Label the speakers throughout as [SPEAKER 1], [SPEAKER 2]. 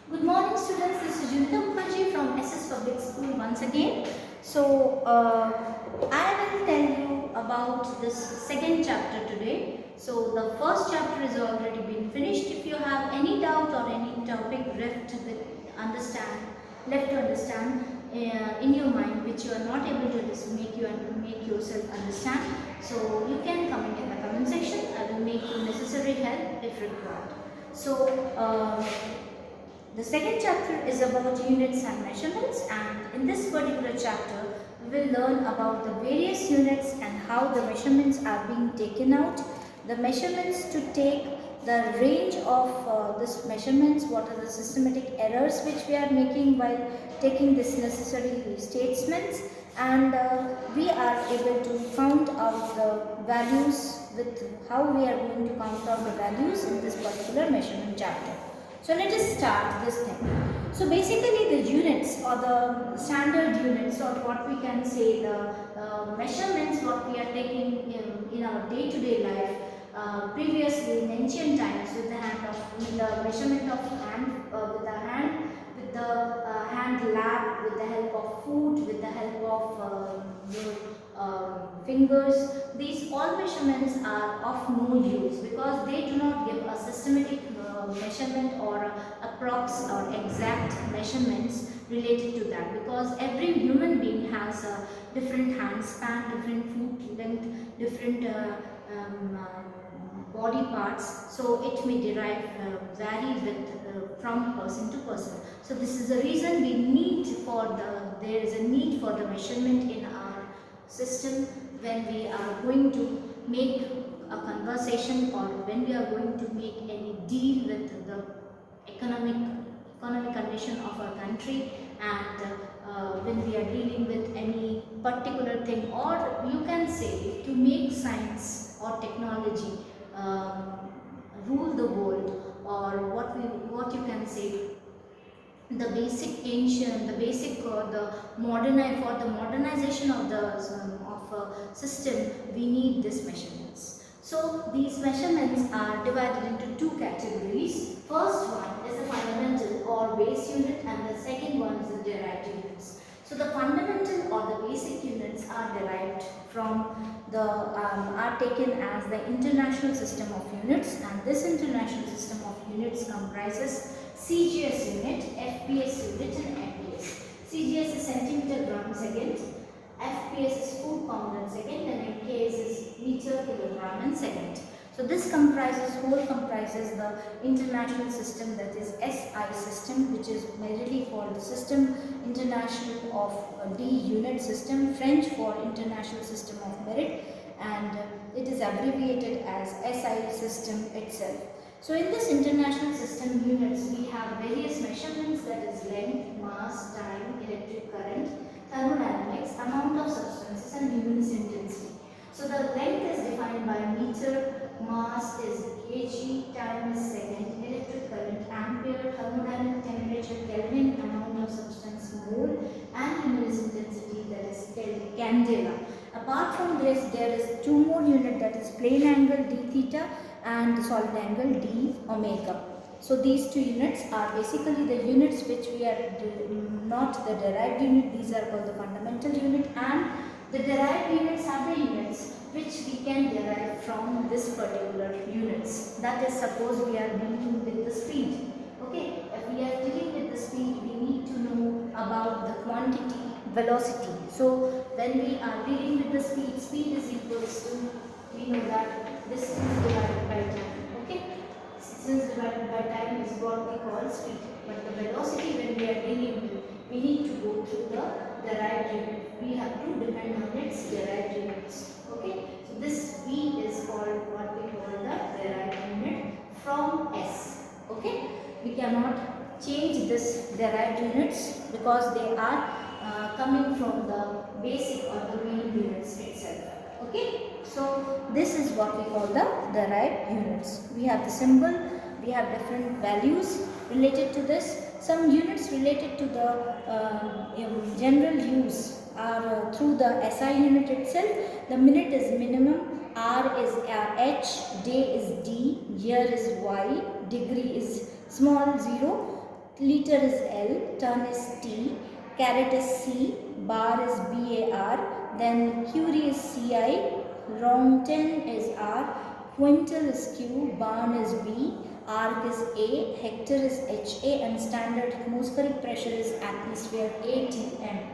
[SPEAKER 1] Good morning students, this is Junita Mukherjee from SS Public School once again. I will tell you about this second chapter today. So the first chapter is already been finished. If you have any doubt or any topic left to understand in your mind which you are not able to make yourself understand, so you can comment in the comment section. I will make you necessary help if required. So the second chapter is about units and measurements, and in this particular chapter we will learn about the various units and how the measurements are being taken out, the measurements to take, the range of this measurements, what are the systematic errors which we are making while taking this necessary statements, and we are able to count out the values with how we are going to count out the values in this particular measurement chapter. So let us start this thing. So basically the units or the standard units, or what we can say the measurements what we are taking in our day-to-day life, previously in ancient times with the measurement of hand, with the hand lab, with the help of foot, with the help of fingers. These all measurements are of no use because they do not give a systematic measurement or approx or exact measurements related to that, because every human being has a different hand span, different foot length, different body parts, so it may vary from person to person. So this is the reason there is a need for the measurement in our system when we are going to make a conversation, or when we are going to make any deal with the economic condition of our country, and when we are dealing with any particular thing, or you can say to make science or technology rule the world, or what you can say the basic ancient, the basic the modernization of the system, we need these measurements. So these measurements are divided into two categories. First one is the fundamental or base unit, and the second one is the derived units. So the fundamental or the basic units are derived from are taken as the international system of units, and this international system of units comprises CGS unit, FPS unit and FPS. CGS is centimeter gram second, FPS is foot pound and second, and MKS is meter kilogram and second. So this whole comprises the international system, that is SI system, which is majorly called the System International of D Unit System, French for International System of Merit, and it is abbreviated as SI system itself. So in this international system units, we have various measurements, that is length, mass, time, electric current, thermodynamics, amount of substances and luminous intensity. So the length is defined by meter, mass is kg, time is second, electric current ampere, thermodynamic temperature Kelvin, amount of substance mole, and luminous intensity, that is candela. Apart from this, there is two more unit, that is plane angle d theta and solid angle d omega. So these two units are basically the units which we are not the derived unit. These are called the fundamental unit, and the derived units are the units which we can derive from this particular units. That is, suppose we are dealing with the speed. Okay, if we are dealing with the speed, we need to know about the quantity, velocity. So when we are dealing with the speed is equals to, we know that distance divided by time. Okay, distance divided by time is what we call speed. But the velocity, when we are dealing with, we need to go through the derived unit. We have to depend on its derived units. Okay, so this V is called what we call the derived unit from S. Okay, we cannot change this derived units because they are coming from the basic or the main units itself. Okay, so this is what we call the derived units. We have the symbol, we have different values related to this. Some units related to the general use are through the SI unit itself. The minute is minimum, R is H, day is D, year is Y, degree is small 0, liter is L, ton is T, caret is C, bar is BAR, then curie is CI, Longton is R, quintal is Q, barn is B, arc is A, hector is HA, and standard atmospheric pressure is atmosphere ATM.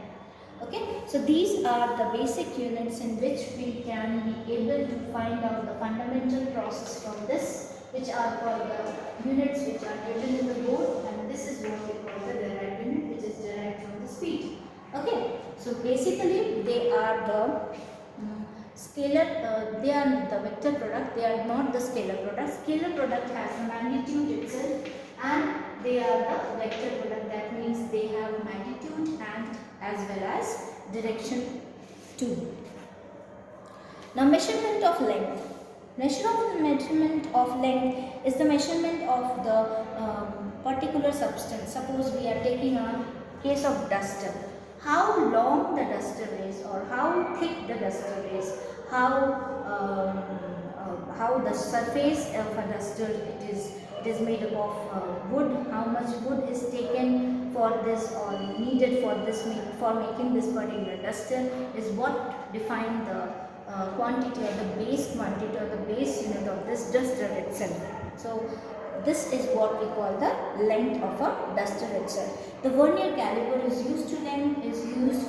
[SPEAKER 1] Okay, so these are the basic units in which we can be able to find out the fundamental process from this, which are called the units which are written in the board, and this is what we call the derived unit, which is derived from the speed. Okay, so basically they are the scalar, they are the vector product, they are not the scalar product. Scalar product has the magnitude itself, and they are the vector product, that means they have magnitude and as well as direction too. Now measurement of length. Measurement of length is the measurement of the particular substance. Suppose we are taking a case of duster. How long the duster is, or how thick the duster is, how the surface of a duster it is made up of wood, how much wood is taken for this or needed for this for making this particular duster is what define the quantity or the base quantity or the base unit of this duster itself. So this is what we call the length of a duster itself. The vernier caliper is used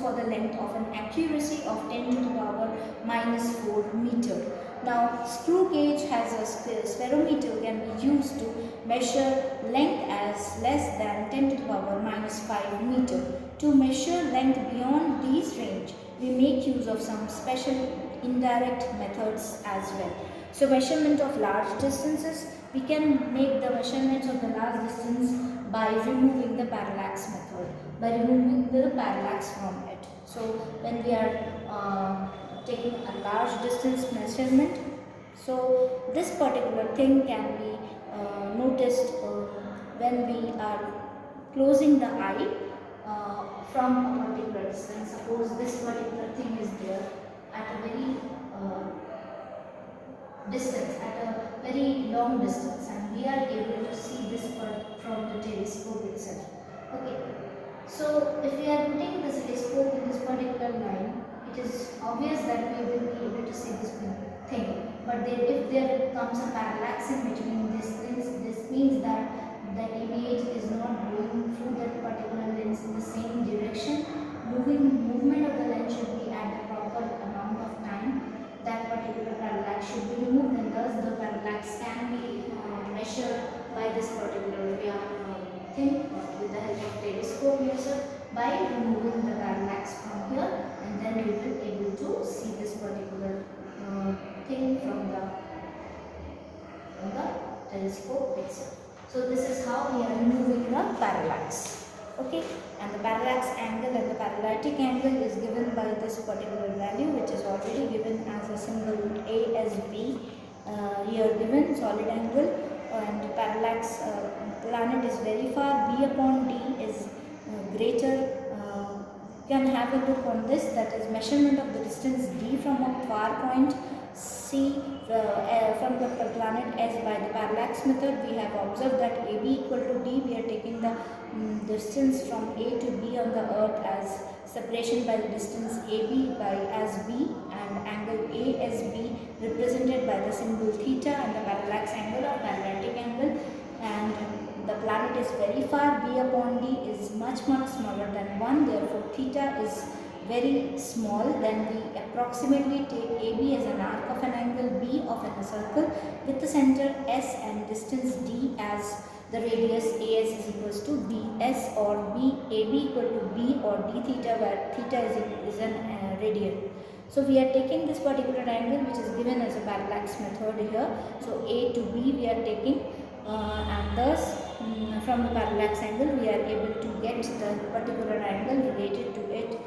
[SPEAKER 1] for the length of an accuracy of 10 to the power minus 4 meter. Now screw gauge has a spherometer can be used to measure length as less than 10 to the power minus 5 meter. To measure length beyond these range, we make use of some special indirect methods as well. So measurement of large distances, we can make the measurements of the large distance by removing the parallax method, by removing the parallax from it. So when we are taking a large distance measurement, so this particular thing can be noticed when we are closing the eye from a particular distance. Suppose this particular thing is there at a very distance, at a very long distance, and we are able to see this from the telescope itself. Okay, so if we are putting this telescope in this particular line, it is obvious that we will be able to see this thing. But if there comes a parallax in between these things, this means that the image is not going through that particular lens in the same direction. Movement of the lens should be at the proper amount of time. That particular parallax should be removed, and thus the parallax can be measured by this particular thing with the help of telescope measure by removing the parallax from here, and then we will be able to see this particular thing from the telescope itself. So this is how we are removing the parallax. Okay, and the parallax angle and the parallatic angle is given by this particular value, which is already given as a symbol ASB. Here given solid angle, and parallax planet is very far, B upon D is greater. You can have a look on this, that is measurement of the distance D from a far point C from the planet S by the parallax method. We have observed that AB equal to D. We are taking the distance from A to B on the earth as separation by the distance AB by as B, and angle ASB represented by the symbol theta, and the parallax angle or parallatic angle, and the planet is very far. B upon D is much smaller than 1, therefore theta is very small. Then we approximately take AB as an arc of an angle B of a circle with the center S and distance D as the radius. AS is equals to BS or AB equal to B or D theta, where theta is an radian. So we are taking this particular angle which is given as a parallax method here. So A to B we are taking and thus from the parallax angle we are able to get the particular angle related to it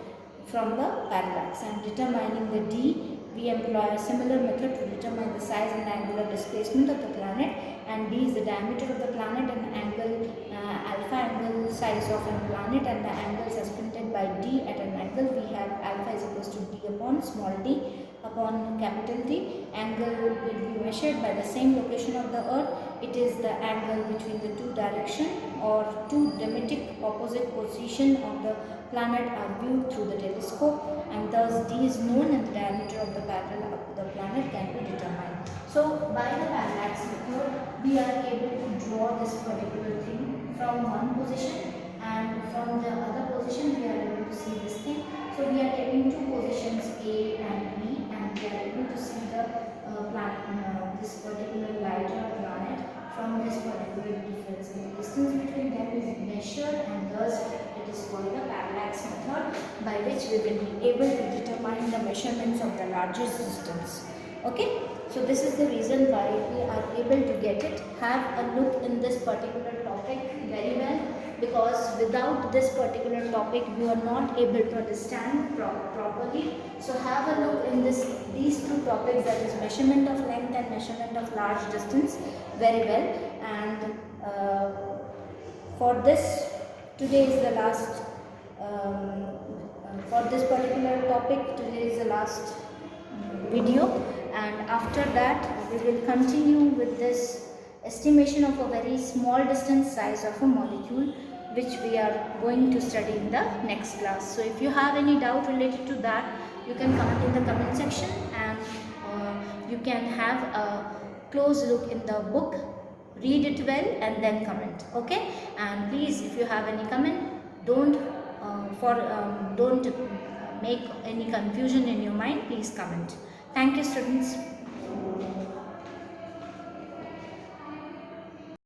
[SPEAKER 1] from the parallax. And determining the D, we employ a similar method to determine the size and angular displacement of the planet, and D is the diameter of the planet, and angle alpha angle size of a planet, and the angle suspended by D at an angle. We have alpha is equals to D upon small d upon capital D. Angle will be measured by the same location of the earth, it is the angle between the two direction or two diametric opposite position of the planet are viewed through the telescope, and thus d is known and the diameter of the parallel of the planet can be determined. So by the parallax method we are able to draw this particular thing from one position, and from the other position we are able to see this thing. So we are getting two positions A and B, and we are able to see the this particular light or planet from this particular difference. The distance between them is measured, and thus it is called the parallax method, by which we will be able to determine the measurements of the largest distance. Okay, so this is the reason why we are able to get it. Have a look in this particular topic very well, because without this particular topic you are not able to understand properly. So have a look in these two topics, that is measurement of length and measurement of large distance, very well. And for this, today is the last for this particular topic, today is the last video, and after that we will continue with this estimation of a very small distance size of a molecule, which we are going to study in the next class. So if you have any doubt related to that, you can comment in the comment section, and you can have a close look in the book, read it well and then comment. Okay, and please, if you have any comment, don't make any confusion in your mind, please comment. Thank you, students.